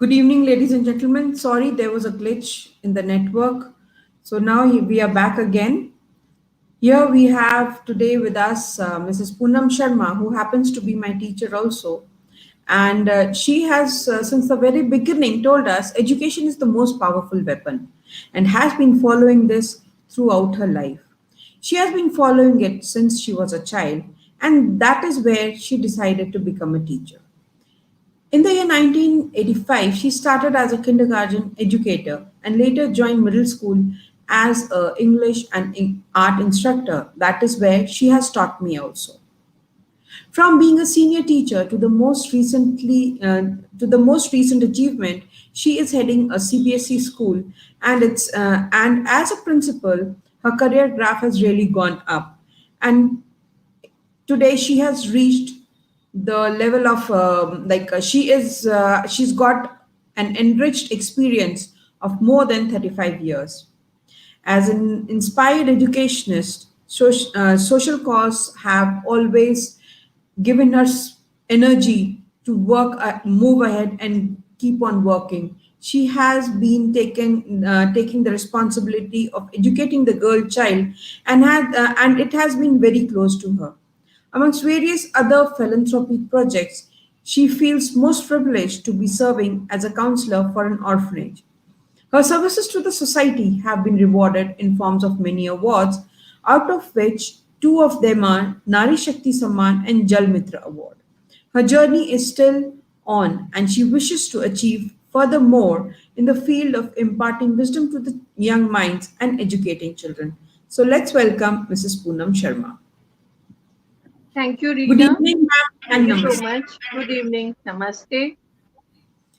Good evening, ladies and gentlemen. Sorry, there was a glitch in the network. So now we are back again. Here we have today with us Mrs. Poonam Sharma, who happens to be my teacher also. And she has, since the very beginning, told us education is the most powerful weapon and has been following this throughout her life. She has been following it since she was a child, and that is where she decided to become a teacher. In the year 1985, she started as a kindergarten educator and later joined middle school as a English and art instructor. That is where she has taught me also. From being a senior teacher to the most recent achievement, she is heading a CBSE school, and as a principal, her career graph has really gone up. And today she has reached the level of she's got an enriched experience of more than 35 years as an inspired educationist. Social cause have always given us energy to work, move ahead and keep on working. She has been taking the responsibility of educating the girl child, and it has been very close to her. Amongst various other philanthropy projects, she feels most privileged to be serving as a counselor for an orphanage. Her services to the society have been rewarded in forms of many awards, out of which two of them are Nari Shakti Samman and Jal Mitra Award. Her journey is still on, and she wishes to achieve furthermore in the field of imparting wisdom to the young minds and educating children. So let's welcome Mrs. Poonam Sharma. Thank you, Good Reena. evening, ma'am, Thank and you so namaste. much. Good evening. Namaste.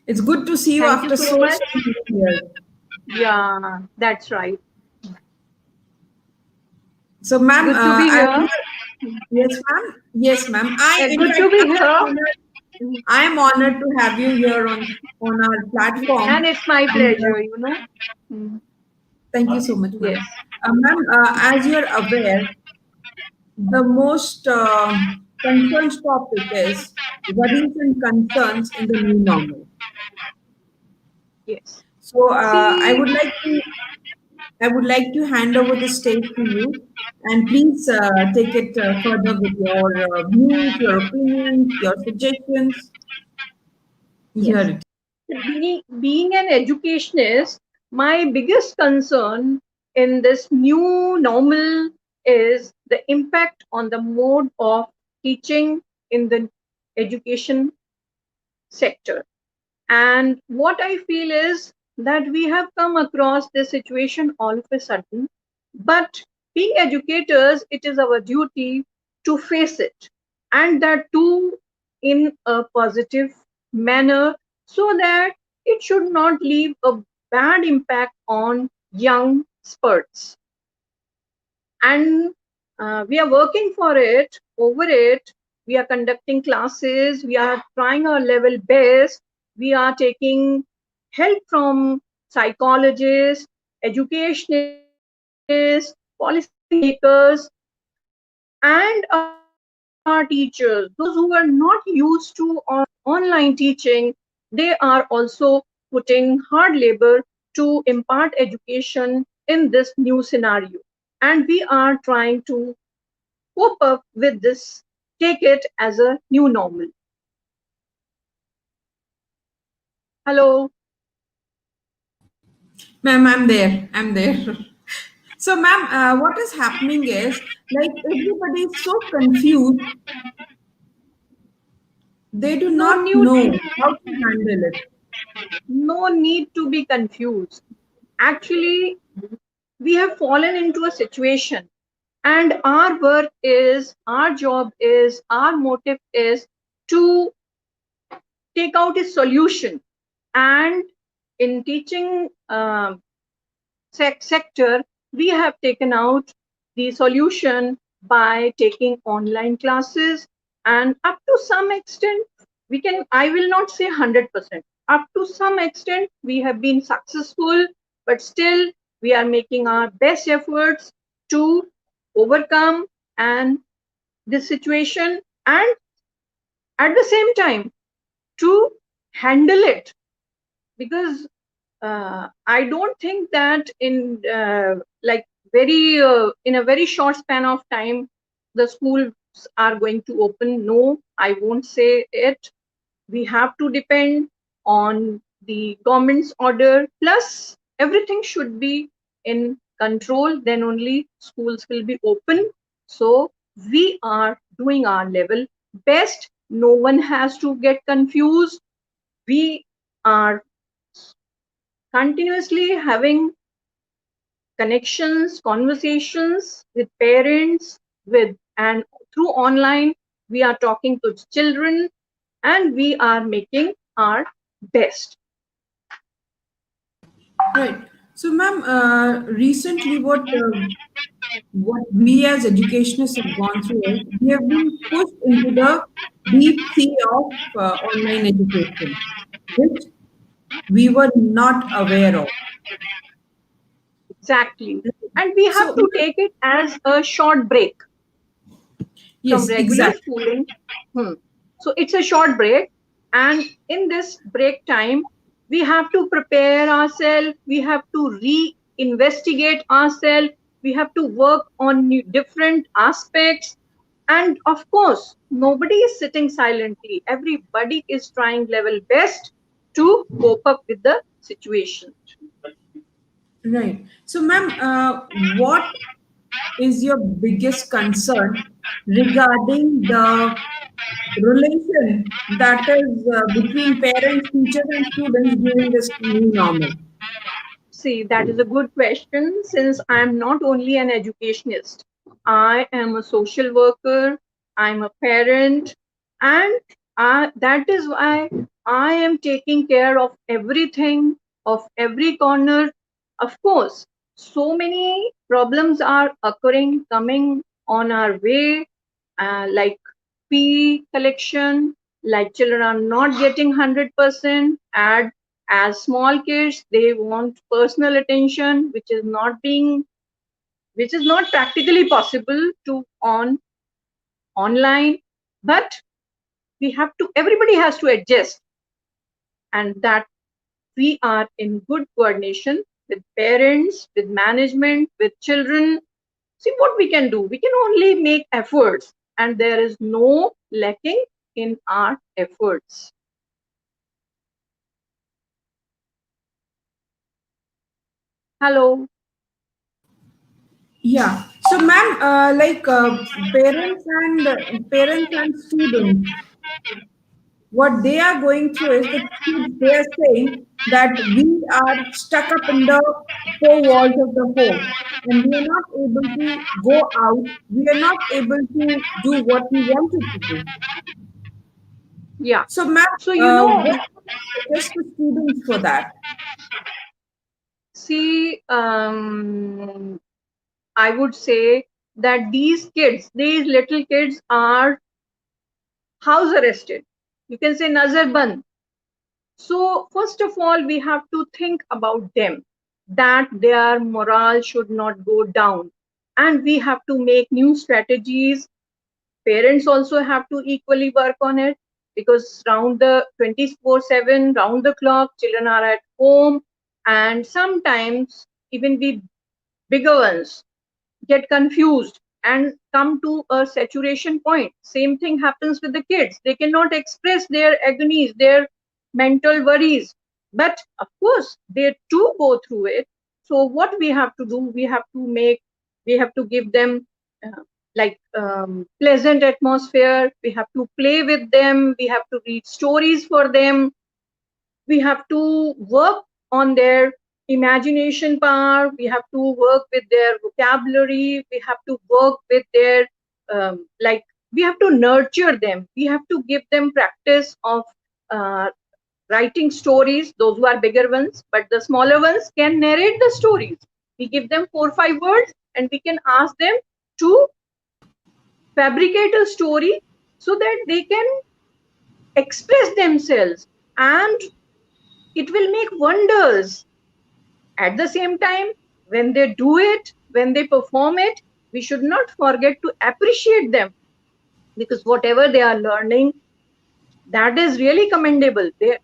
It's good to see you Thank you after so so much. many years. Yeah, that's right. So, ma'am, Good to be here. yes, ma'am. Yes, ma'am. In Good fact, to be here. I am honored to have you here on our platform. And it's my And pleasure. Mm, thank you so much, Yes. ma'am. Ma'am, as you're aware, the most concerned topic is worries and concerns in the new normal. Yes. So, See, I would like to hand over the stage to you, and please take it further with your views, your opinions, your suggestions. Hear yes. it. Being an educationist, my biggest concern in this new normal is the impact on the mode of teaching in the education sector. And what I feel is that we have come across this situation all of a sudden, but being educators, it is our duty to face it, and that too in a positive manner, so that it should not leave a bad impact on young spurts. And we are working for it, over it. We are conducting classes, we are trying our level best, we are taking help from psychologists, educationists, policy makers, and our teachers. Those who are not used to online teaching, they are also putting hard labor to impart education in this new scenario. And we are trying to cope up with this, take it as a new normal. Hello. Ma'am, I'm there. I'm there. So, ma'am, what is happening is like everybody is so confused. They do No not new, know how to handle it. no need to be confused. Actually, we have fallen into a situation, and our work is, our job is, our motive is to take out a solution. And in teaching sector, we have taken out the solution by taking online classes, and up to some extent, we can, I will not say 100%, up to some extent we have been successful, but still we are making our best efforts to overcome and this situation, and at the same time to handle it because I don't think that like in a very short span of time the schools are going to open. No, I won't say it. We have to depend on the government's order. Plus, everything should be in control. Then only schools will be open. So we are doing our level best. No one has to get confused. We are continuously having connections, conversations with parents, with and through online, we are talking to children and we are making our best. Right. So, ma'am, recently what we as educationists have gone through is we have been pushed into the deep sea of online education, which we were not aware of. Exactly. And we have So, to take it as a short break from yes, regular exactly. schooling. Hmm. So it's a short break. And in this break time, we have to prepare ourselves, we have to re-investigate ourselves, we have to work on different aspects. And of course, nobody is sitting silently. Everybody is trying level best to cope up with the situation. Right. So, ma'am, what is your biggest concern regarding the relation that is between parents, teachers, and students during this new normal? See, that is a good question since I'm not only an educationist, I am a social worker, I'm a parent, and that is why I am taking care of everything, of every corner. Of course, so many problems are occurring, coming on our way, like fee collection, like children are not getting 100%, and as small kids they want personal attention which is not practically possible to on online, but we have to everybody has to adjust, and that we are in good coordination with parents, with management, with children. See what we can do, we can only make efforts, and there is no lacking in our efforts. Hello. Yeah. So, ma'am, parents and students, what they are going through is the kids. They are saying that we are stuck up in the four walls of the home, and we are not able to go out. We are not able to do what we wanted to do. Yeah. So, ma'am, So you know, what would you suggest to students for that? see, I would say that these little kids are house arrested. You can say nazar band. So first of all, we have to think about them, that their morale should not go down, and we have to make new strategies. Parents also have to equally work on it, because round the 24/7, round the clock, children are at home, and sometimes even we bigger ones get confused and come to a saturation point. Same thing happens with the kids. They cannot express their agonies, their mental worries. But of course, they too go through it. So what we have to do, we have to give them pleasant atmosphere. We have to play with them. We have to read stories for them. We have to work on their imagination power, we have to work with their vocabulary, we have to work with their like we have to nurture them, we have to give them practice of uh, writing stories, those who are bigger ones, but the smaller ones can narrate the stories. We give them 4 or 5 words and we can ask them to fabricate a story so that they can express themselves, and it will make wonders. At the same time, when they do it, when they perform it, we should not forget to appreciate them, because whatever they are learning, that is really commendable. They,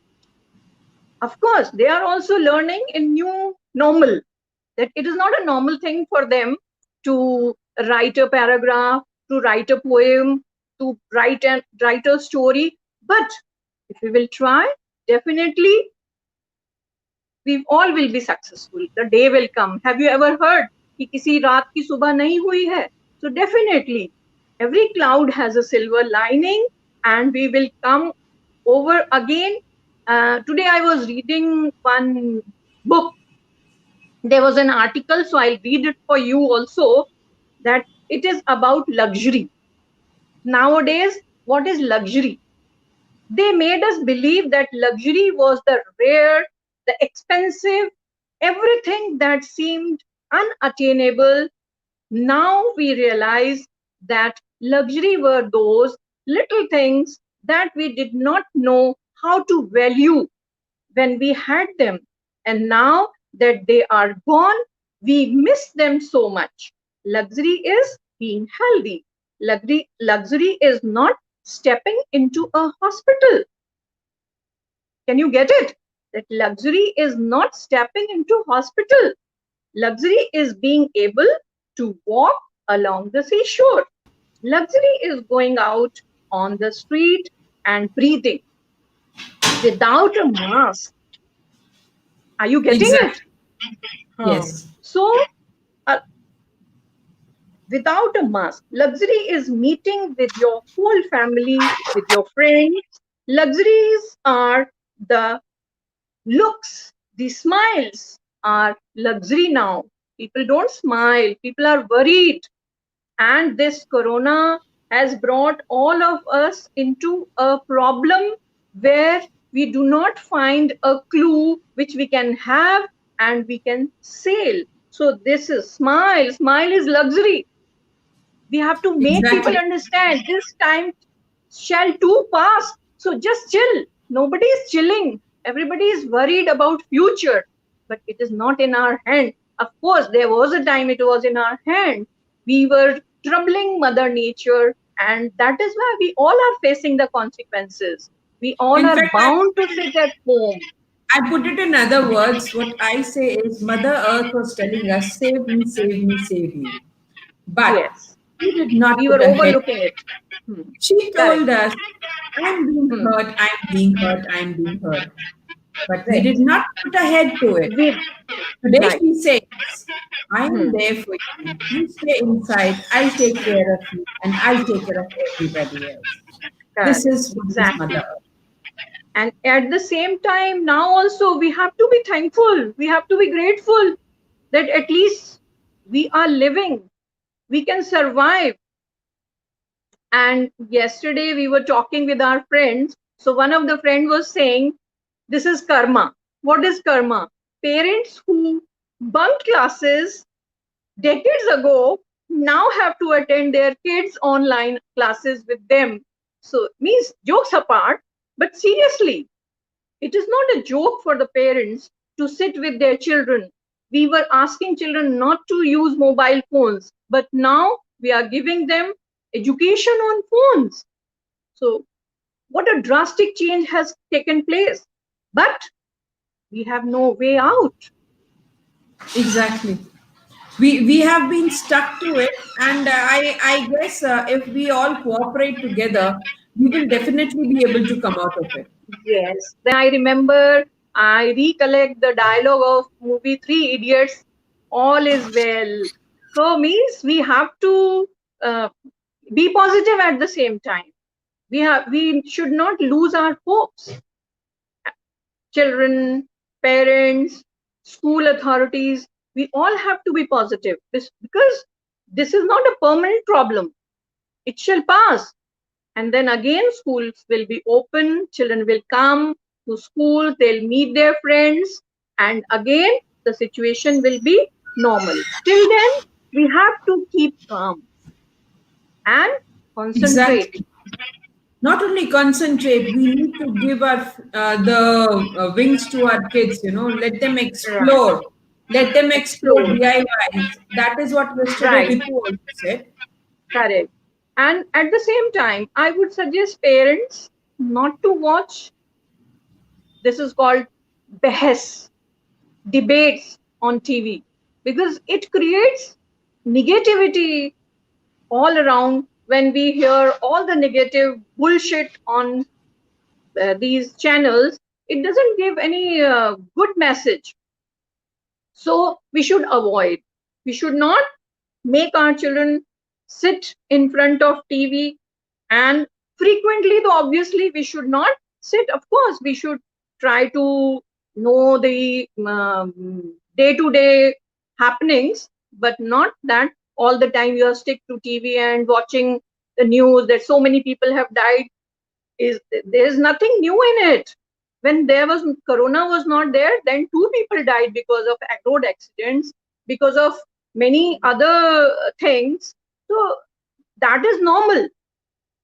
Of course, they are also learning in new normal, that it is not a normal thing for them to write a paragraph, to write a poem, to write a story. But if we will try, definitely we all will be successful. The day will come. Have you ever heard कि किसी रात की सुबह नहीं हुई है? So definitely, every cloud has a silver lining, and we will come over again. Today I was reading one book. There was an article, so I'll read it for you also, that it is about luxury. Nowadays, what is luxury? They made us believe that luxury was the rare, the expensive, everything that seemed unattainable. Now we realize that luxury were those little things that we did not know how to value when we had them. And now that they are gone, we miss them so much. Luxury is being healthy. Luxury is not stepping into a hospital. Can you get it? That luxury is not stepping into hospital. Luxury is being able to walk along the seashore. Luxury is going out on the street and breathing without a mask. Are you getting it? Exactly. Huh. Yes. So, uh, without a mask, luxury is meeting with your whole family, with your friends. Luxuries are the looks, the smiles are luxury now. People don't smile, people are worried. And this corona has brought all of us into a problem where we do not find a clue which we can have and we can sail. So this is smile. Smile is luxury. We have to make people Exactly. understand this time shall too pass. So just chill. Nobody is chilling. Everybody is worried about future, but it is not in our hand. Of course, there was a time it was in our hand. We were troubling Mother Nature, and that is why we all are facing the consequences. We all In are fact, bound to sit at home. I put it in other words. What I say is, Mother Earth was telling us, save me, save me, save me. But Yes, we did not we put were a head. overlooking it. Hmm. She Correct. told us, I'm being Hmm. hurt, I'm being hurt, I'm being hurt. But we Right. did not put a head to it. We Today right. she says, I am Hmm. there for you. You stay inside, I'll take care of you, and I'll take care of everybody else. This Correct. is what is Mother Exactly. Earth. And at the same time, now also we have to be thankful. We have to be grateful that at least we are living. We can survive. And yesterday we were talking with our friends. So one of the friend was saying, this is karma. What is karma? Parents who bunked classes decades ago now have to attend their kids' online classes with them. So means jokes apart, but seriously, it is not a joke for the parents to sit with their children. We were asking children not to use mobile phones, but now we are giving them education on phones. So, what a drastic change has taken place. But we have no way out. Exactly. We have been stuck to it, and I guess if we all cooperate together, we will definitely be able to come out of it. Yes. Then I remember, I recollect the dialogue of movie Three Idiots. All is well. So means we have to uh, be positive at the same time. We should not lose our hopes. Children, parents, school authorities, we all have to be positive because this is not a permanent problem. It shall pass. And then again, schools will be open, children will come to school, they'll meet their friends, and again, the situation will be normal. Till then, we have to keep calm and concentrate. Exactly. Not only concentrate, we need to give our the wings to our kids. Let them Right. explore. Let them explore Explore. DIYs. That is what yesterday Right. Hippo also said. Correct. And at the same time, I would suggest parents not to watch. This is called behas, debates on TV, because it creates negativity all around. When we hear all the negative bullshit on these channels, it doesn't give any good message. So we should avoid. We should not make our children sit in front of TV, and frequently, though obviously we should not sit. Of course, we should try to know the day to day happenings, but not that all the time you are stick to TV and watching the news that so many people have died. Is there's nothing new in it. When there was corona was not there, then two people died because of road accidents, because of many other things. So that is normal.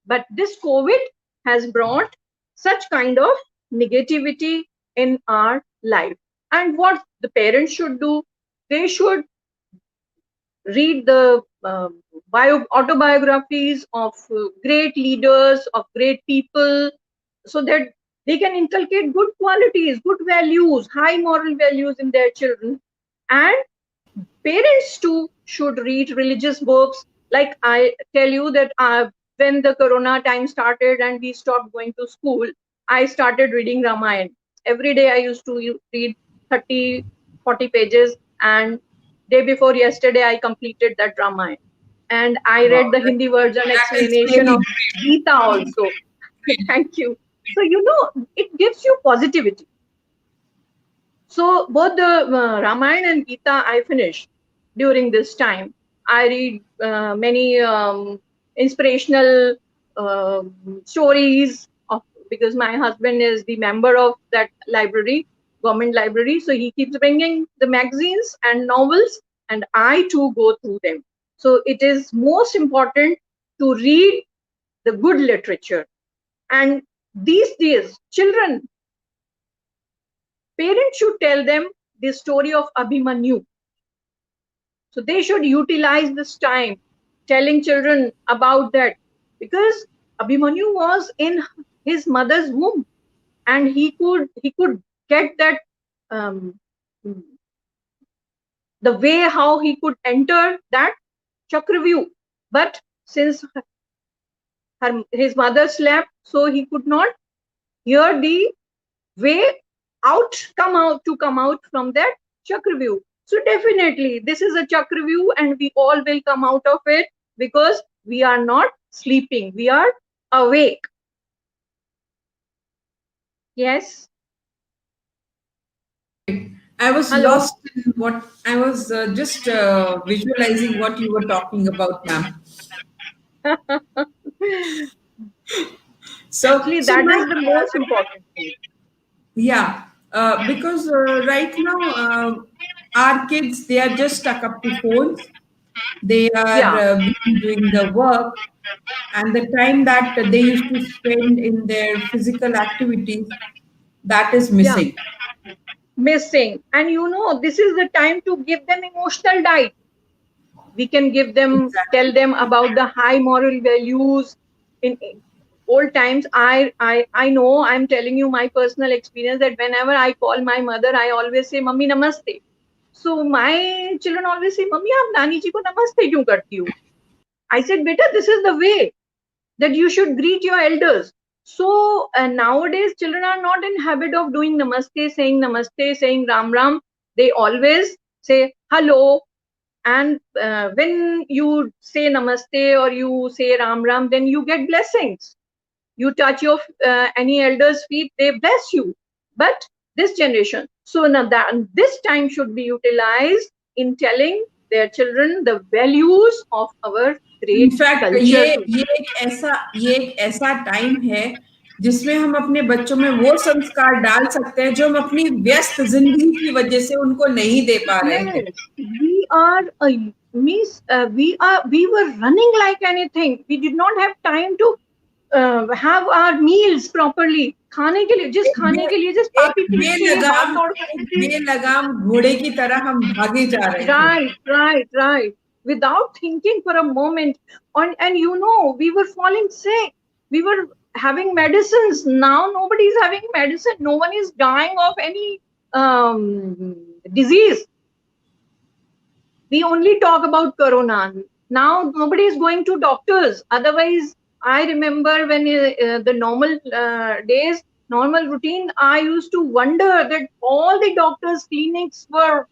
But this COVID has brought such kind of negativity in our life. And what the parents should do, they should read the autobiographies of great leaders, of great people, so that they can inculcate good qualities, good values, high moral values in their children. And parents too should read religious books. Like I tell you that when the corona time started and we stopped going to school, I started reading Ramayana. Every day I used to read 30, 40 pages, and day before yesterday I completed that Ramayana. And I Wow, read the Hindi version that is explanation really of Gita also. Thank you. So, it gives you positivity. So both the Ramayana and Gita I finished during this time. I read many inspirational stories of, because my husband is the member of that library, government library. So he keeps bringing the magazines and novels, and I too go through them. So it is most important to read the good literature. And these days, children, parents should tell them the story of Abhimanyu. So they should utilize this time telling children about that, because Abhimanyu was in his mother's womb, and he could get that um, the way how he could enter that Chakravyuh. But since his mother slept, so he could not hear the way come out from that Chakravyuh. So definitely this is a Chakravyuh, and we all will come out of it, because we are not sleeping, we are awake. Yes. I was Hello. lost in what I was just visualizing what you were talking about, ma'am. So, Actually, so that my is the most important thing. yeah, because right now our kids, they are just stuck up to phones. They are Yeah, busy doing the work, and the time that they used to spend in their physical activities, that is yeah, missing. missing. And this is the time to give them emotional diet. We can give them, tell Exactly. them about the high moral values. In old times, I know, I'm telling you my personal experience, that whenever I call my mother, I always say mummy namaste. So my children always say, mummy aap nani ji ko namaste kyun karti ho? I said, beta, this is the way that you should greet your elders. So nowadays children are not in habit of doing namaste, saying ram ram. They always say hello. And when you say namaste or you say ram ram, then you get blessings. You touch your any elder's feet, they bless you. But this generation, so now that this time should be utilized in telling their children the values of our great in fact culture too. ये एक ऐसा time है जिसमें हम अपने बच्चों में वो संस्कार डाल सकते हैं जो हम अपनी व्यस्त जिंदगी की वजह से उनको नहीं दे पा रहे हैं. Yes, we are means we were running like anything. We did not have time to have our meals properly. खाने के लिए, जिस एक खाने बे, के लिए, जिस एक पापी प्लेट के लिए भाग बेलगाम दौड़ एक करते थे. बेलगाम घोड़े की तरह हम भागे जा रहे थे. Right, right, right. Without thinking for a moment. And we were falling sick. We were having medicines. Now nobody is having medicine. No one is dying of any. disease. We only talk about corona. Now nobody is going to doctors. Otherwise, I remember when the normal days, normal routine, I used to wonder that all the doctors' clinics were,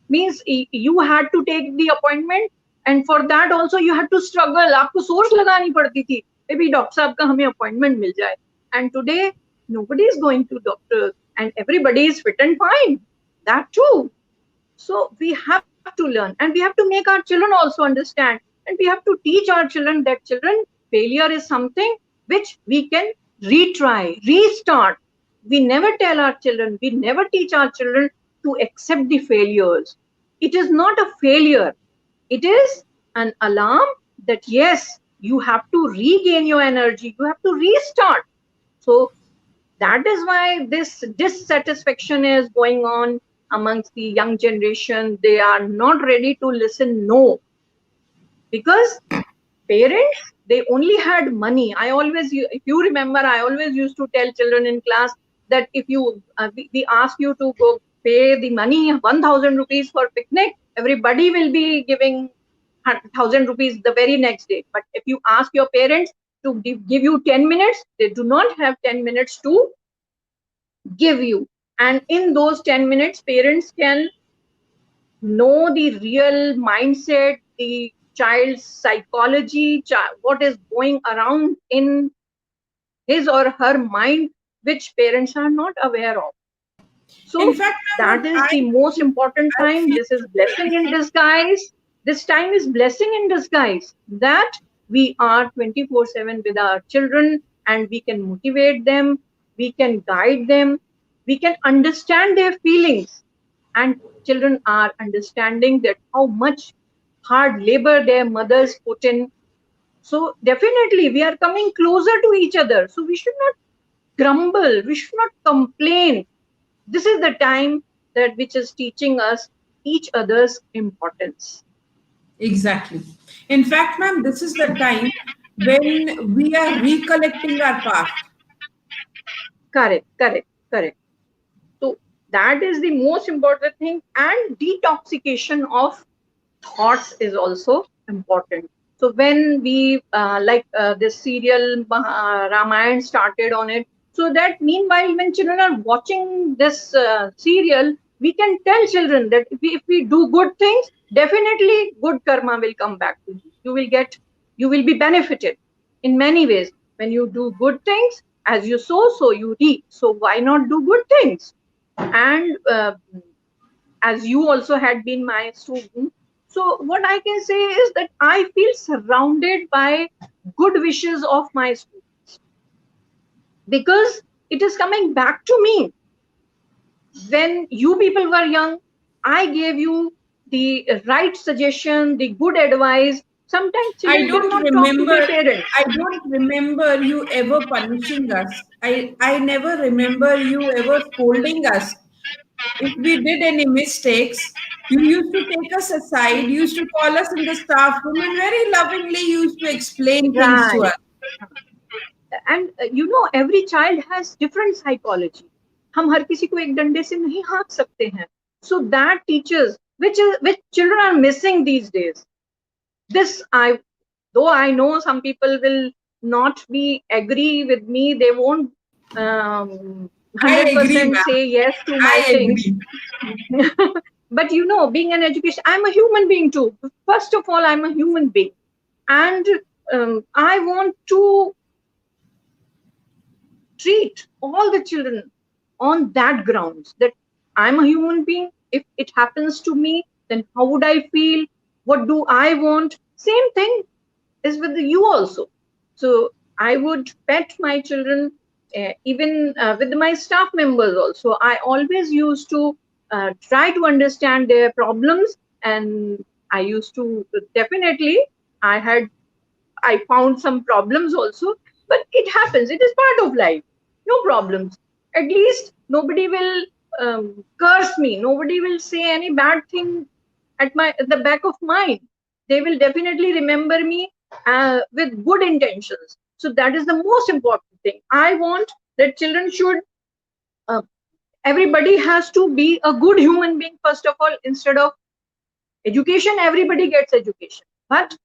means you had to take the appointment, and for that also you had to struggle. आपको सोच लगानी पड़ती थी maybe doctor साहब का हमें appointment मिल जाए. And today nobody is going to doctors and everybody is fit and fine. That too. So we have to learn, and we have to make our children also understand, and we have to teach our children that children, failure is something which we can retry, restart. We never tell our children, we never teach our children to accept the failures. It is not a failure. It is an alarm that yes, you have to regain your energy, you have to restart. So that is why this dissatisfaction is going on amongst the young generation. They are not ready to listen no, because parents, they only had money. I always, if you remember, I always used to tell children in class that if you we ask you to go pay the money 1000 rupees for picnic, everybody will be giving 1000 rupees the very next day. But if you ask your parents to give you 10 minutes, they do not have 10 minutes to give you. And in those 10 minutes, parents can know the real mindset, the child's psychology, what is going around in his or her mind, which parents are not aware of. In So fact, ma'am, that is the most important I time. feel This is blessing in disguise. This time is blessing in disguise, that we are 24/7 with our children, and we can motivate them, we can guide them, we can understand their feelings. And children are understanding that how much hard labor their mothers put in. So definitely we are coming closer to each other. So we should not grumble, we should not complain. This is the time that which is teaching us each other's importance. exactly. In fact, ma'am, this is the time when we are recollecting our past. Correct, correct, correct. So that is the most important thing, and detoxification of thoughts is also important. So when we this serial Ramayana started on it, so that meanwhile when children are watching this serial, we can tell children that if we do good things, definitely good karma will come back to you. You will be benefited in many ways. When you do good things, as you sow, so you reap. So why not do good things? And as you also had been my student, so what I can say is that I feel surrounded by good wishes of my students, because it is coming back to me. When you people were young, I gave you the right suggestion, the good advice. Sometimes I children did don't not talk to remember. their parents. I don't remember you ever punishing us. I never remember you ever scolding us. If we did any mistakes, you used to take us aside, used to call us in the staff room, and very lovingly used to explain things to Right. us. And every child has different psychology. हम हर किसी को एक डंडे से नहीं हाँक सकते हैं. So that teaches, which children are missing these days. This though I know some people will not be agree with me, they won't I agree, 100% ma'am. say yes to my I things. agree. But being an education, I'm a human being too. First of all, I'm a human being, and I want to treat all the children on that grounds, that I'm a human being. If it happens to me, then how would I feel? What do I want? Same thing is with you also. So I would pet my children, even with my staff members also. I always used to try to understand their problems, and I used to definitely, I had I found some problems also, but it happens. It is part of life. No problems. At least nobody will curse me. Nobody will say any bad thing at the back of mind. They will definitely remember me with good intentions. So that is the most important thing. I want that children should uh, everybody has to be a good human being first of all. Instead of education, everybody gets education, but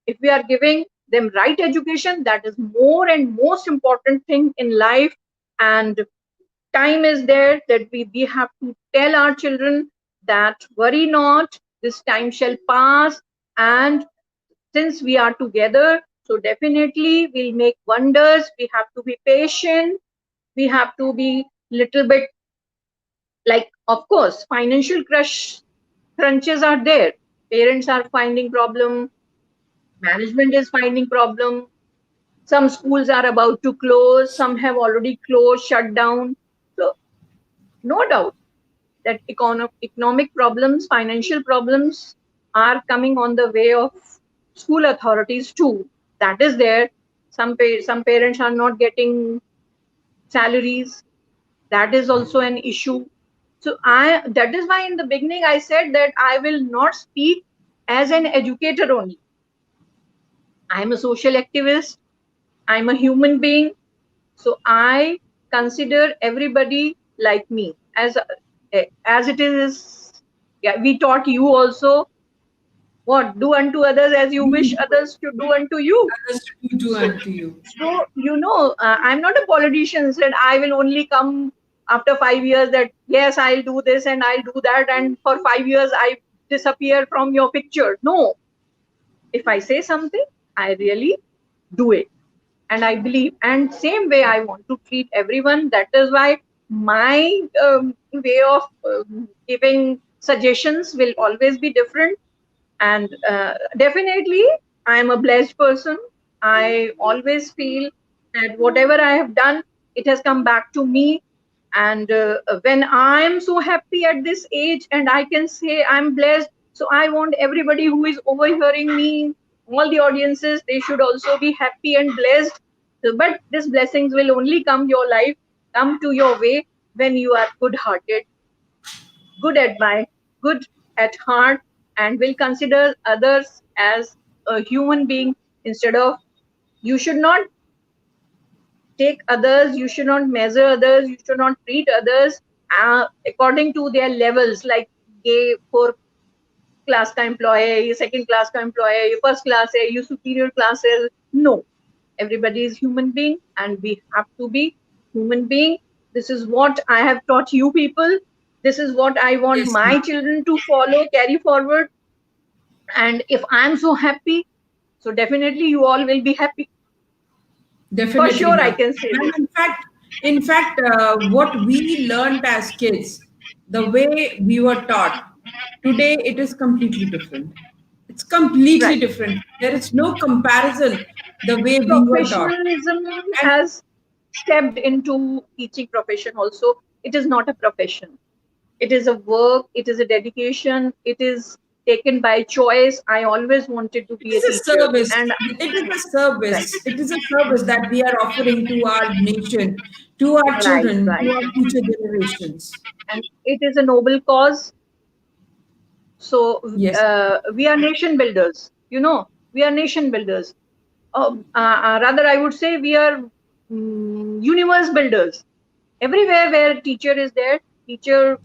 if we are giving them right education, that is more and most important thing in life. And time is there that we have to tell our children that worry not, this time shall pass, and since we are together, so definitely we'll make wonders. We have to be patient, we have to be little bit, like, of course, financial crunches are there. Parents are finding problem, management is finding problem, some schools are about to close, some have already closed, shut down. So no doubt that economic problems, financial problems are coming on the way of school authorities too. That is there. Some parents are not getting salaries. That is also an issue. So that is why in the beginning I said that I will not speak as an educator only. I am a social activist. I am a human being. So I consider everybody like me, as it is. Yeah, we taught you also, what, do unto others as you wish You others to do unto you. others to do So, unto you. I'm not a politician said I will only come after 5 years, that yes, I'll do this and I'll do that, and for 5 years I disappear from your picture. No, if I say something, I really do it, and I believe, and same way I want to treat everyone. That is why my way of giving suggestions will always be different. And definitely I am a blessed person. I always feel that whatever I have done, it has come back to me. And when I am so happy at this age and I can say I'm blessed, so I want everybody who is overhearing me, all the audiences, they should also be happy and blessed. So, but these blessings will only come your life, come to your way, when you are good hearted, good at mind, good at heart, and will consider others as a human being. Instead of, you should not take others, you should not measure others, you should not treat others according to their levels, like ये four class का employee है, ये second class का employee है, ये first class है, you superior class है. No, everybody is human being, and we have to be human being. This is what I have taught you people. This is what I want Yes, my ma'am. children to follow, carry forward. And if I'm so happy, so definitely you all will be happy. For Definitely, sure, I ma'am. can say And this. in fact, what we learned as kids, the way we were taught, today it is completely different. It's completely Right. different. There is no comparison the way we were taught. Professionalism And has stepped into teaching profession also. It is not a profession. It is a work, it is a dedication, it is taken by choice. I always wanted to it be a is a teacher. service. And It is a right, service. It is a service that we are offering to our nation, to our right, children, to right. our future generations. And it is a noble cause. So Yes. we are nation builders. We are nation builders. Rather, I would say we are universe builders. Everywhere where teacher is there, teacher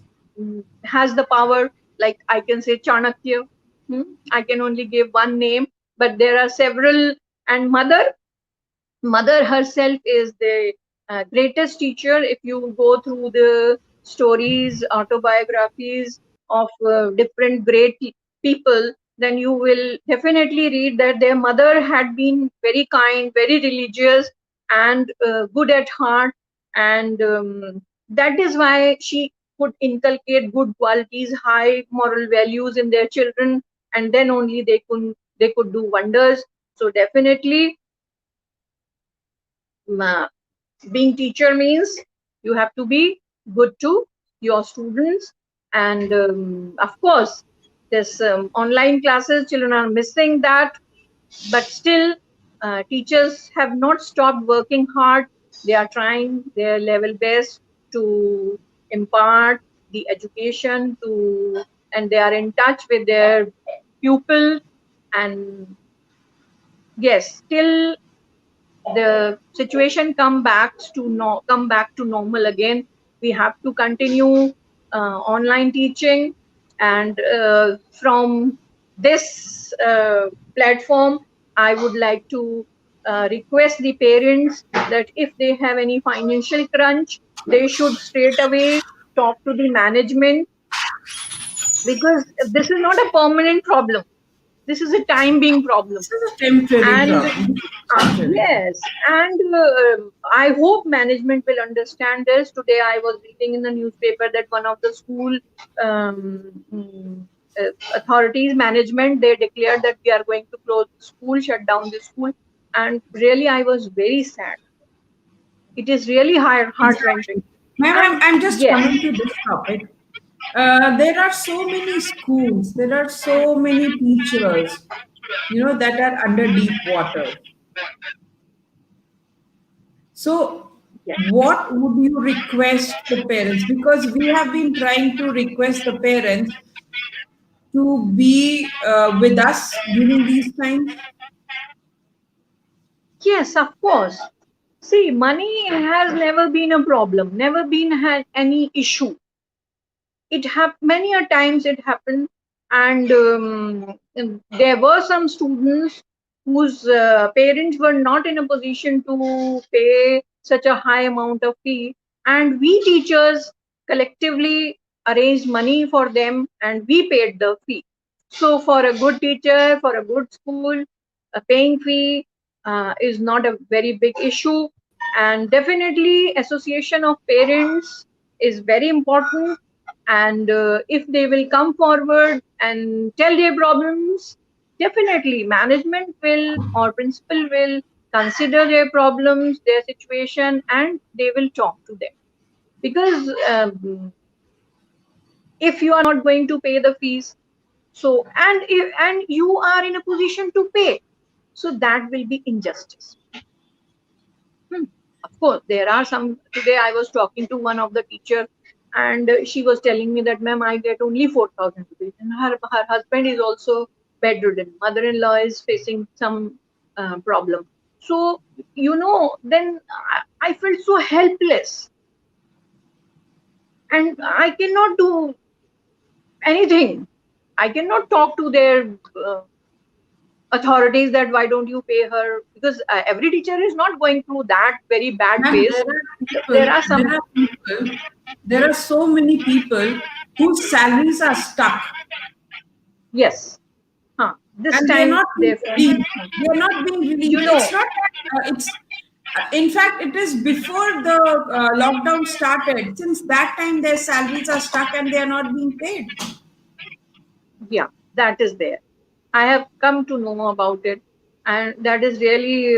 has the power. Like I can say Chanakya. I can only give one name, but there are several. And mother herself is the greatest teacher. If you go through the stories, autobiographies of different great people, then you will definitely read that their mother had been very kind, very religious, and good at heart. And that is why she could inculcate good qualities, high moral values in their children, and then only they could do wonders. So definitely, uh, being teacher means you have to be good to your students. And of course, this online classes, children are missing that. But still, teachers have not stopped working hard. They are trying their level best to impart the education to, and they are in touch with their pupil. And yes, still the situation come back to normal again. we have to continue online teaching. And from this platform, I would like to request the parents that if they have any financial crunch, they should straight away talk to the management, because this is not a permanent problem. This is a time being problem. This is a temporary And problem. Temporary. yes, and I hope management will understand this. Today, I was reading in the newspaper that one of the school um, mm, authorities, management, they declared that we are going to close the school, shut down the school, and really, I was very sad. It is really heart wrenching. Exactly. Ma'am, And I'm just yes, coming to this topic. There are so many schools, there are so many teachers, that are under deep water. So, yes, what would you request the parents? Because we have been trying to request the parents to be with us during these times. yes, of course. See, money has never been a problem, never been had any issue. It have many a times it happened. And there were some students whose parents were not in a position to pay such a high amount of fee, and we teachers collectively arranged money for them and we paid the fee. So for a good teacher, for a good school, a paying fee is not a very big issue. And definitely association of parents is very important. And if they will come forward and tell their problems, definitely management will or principal will consider their problems, their situation, and they will talk to them. Because if you are not going to pay the fees, so and you are in a position to pay, so that will be injustice. Hmm. Of course, there are some. Today, I was talking to one of the teacher, and she was telling me that, "Ma'am, I get only 4,000 rupees, and her husband is also bedridden. Mother-in-law is facing some problem." So then I felt so helpless, and I cannot do anything. I cannot talk to their uh, authorities that why don't you pay her, because every teacher is not going through that very bad Ma'am, phase. There are some. there are so many people whose salaries are stuck Yes. Huh. This and they are time not being their phone. released. They are not being You released. know, It's not that in fact, it is before the lockdown started. Since that time, their salaries are stuck and they are not being paid. yeah, that is there. I have come to know about it, and that is really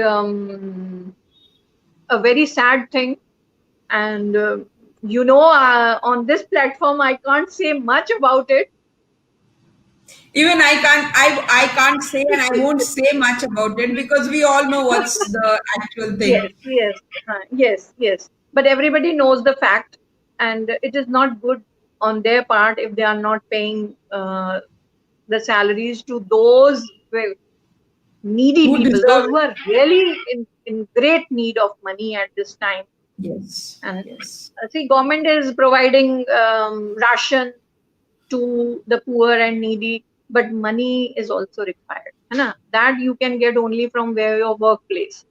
a very sad thing. And on this platform, I can't say much about it. Even I can't say and I won't say much about it because we all know what's the actual Yes, thing. yes, yes, yes. But everybody knows the fact, and it is not good on their part if they are not paying the salaries to those needy Who people, deserve those who it? are really in great need of money at this time. Yes, And yes. see, government is providing ration to the poor and needy, but money is also required. है ना? That you can get only from where your workplace.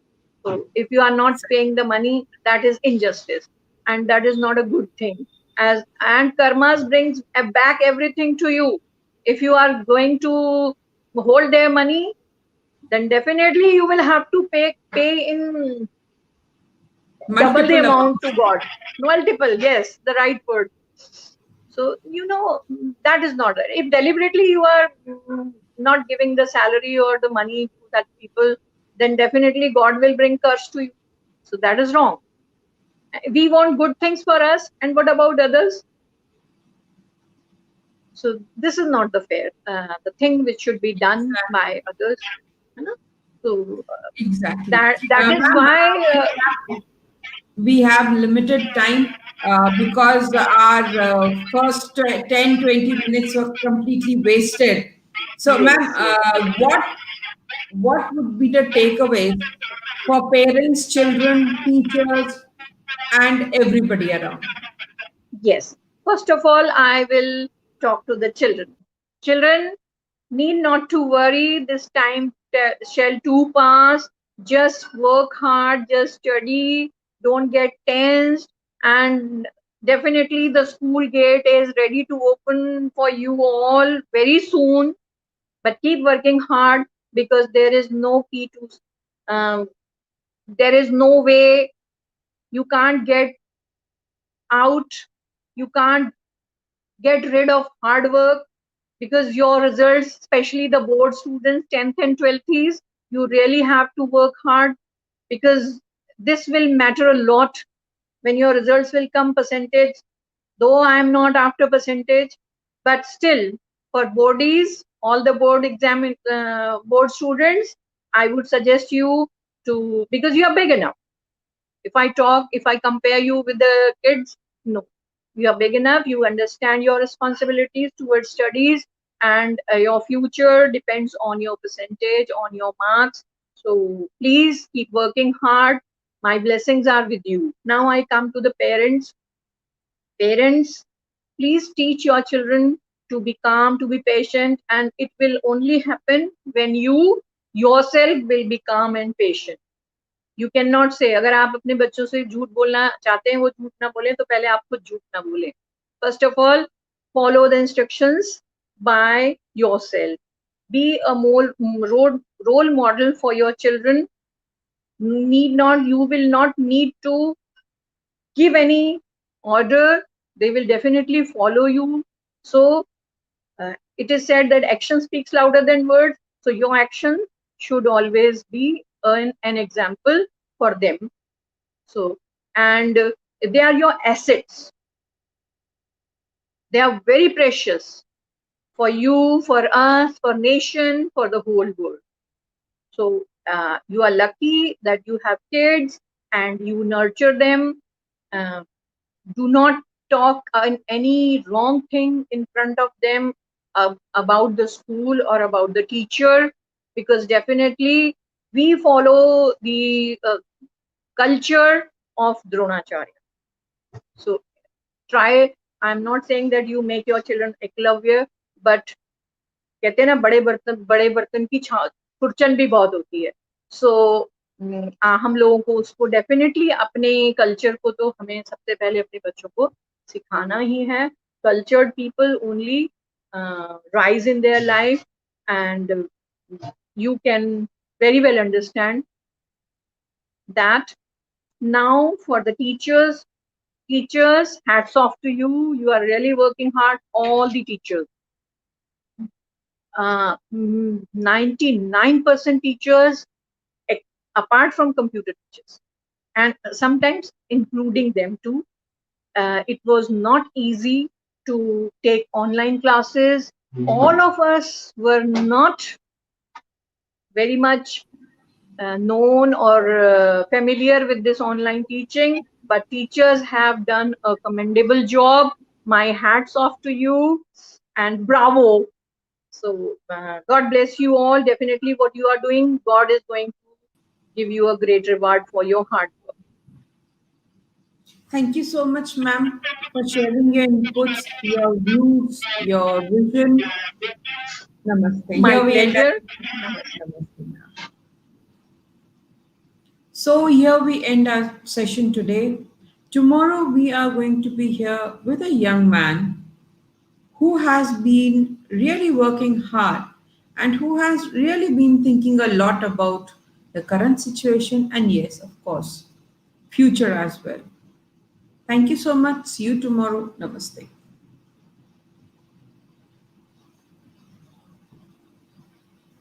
So if you are not paying the money, that is injustice, and that is not a good thing. As and karmas brings back everything to you. If you are going to hold their money, then definitely you will have to pay in double the Multiple amount to amounts. God. Multiple, yes, the right word. So that is not right. If deliberately you are not giving the salary or the money to that people, then definitely God will bring curse to you. So that is wrong. We want good things for us, and what about others? So this is not the fair. The thing which should be done by Exactly. others. You know? So Exactly. that is Ma'am, why. we have limited time because our first 10, 20 minutes were completely wasted. So, ma'am, Yes, yes. what would be the takeaways for parents, children, teachers, and everybody around? Yes. First of all, I will talk to the children. Children need not to worry. This time shall too pass. Just work hard, just study, don't get tensed, and definitely the school gate is ready to open for you all very soon. But keep working hard, because there is no key to, um, there is no way, you can't get out, you can't get rid of hard work, because your results, especially the board students, 10th and 12th, you really have to work hard, because this will matter a lot when your results will come percentage. Though I am not after percentage, but still, for boardies, all the board board students, I would suggest you to, because you are big enough. If I compare you with the kids, no, you are big enough, you understand your responsibilities towards studies, and your future depends on your percentage, on your marks. So please keep working hard. My blessings are with you. Now I come to the parents. Parents, please teach your children to be calm, to be patient, and it will only happen when you yourself will be calm and patient. You can not से, अगर आप अपने बच्चों से झूठ बोलना चाहते हैं वो झूठ ना बोले, तो पहले आप खुद झूठ ना बोले. First of all, follow the instructions by yourself. Be a more role model for your children. Need not, you will not need to give any order. They will definitely follow you. So it is said that action speaks louder than words. So your action should always be an example for them. So, and they are your assets. They are very precious for you, for us, for nation, for the whole world. So you are lucky that you have kids and you nurture them. Uh, do not talk any wrong thing in front of them about the school or about the teacher, because definitely we follow the culture of Dronacharya. So try, I'm not saying that you make your children eklavya, but कहते हैं ना, बड़े बर्तन की खुरचन भी बहुत होती है. सो हम लोगों को उसको डेफिनेटली अपने कल्चर को तो हमें सबसे पहले अपने बच्चों को सिखाना ही है. Cultured people only rise in their life, and you can very well understand that. Now for the teachers, hats off to you. You are really working hard, all the teachers. 99% teachers, apart from computer teachers, and sometimes including them too, it was not easy to take online classes. All of us were not very much known or familiar with this online teaching, but teachers have done a commendable job. My hats off to you, and bravo. So God bless you all. Definitely what you are doing, God is going to give you a great reward for your hard work. Thank you so much, ma'am, for sharing your inputs, your views, your vision. Namaste. My Here we end our pleasure. Namaste, ma'am. So here we end our session today. Tomorrow we are going to be here with a young man who has been really working hard and who has really been thinking a lot about the current situation and, yes, of course, future as well. Thank you so much. See you tomorrow. Namaste.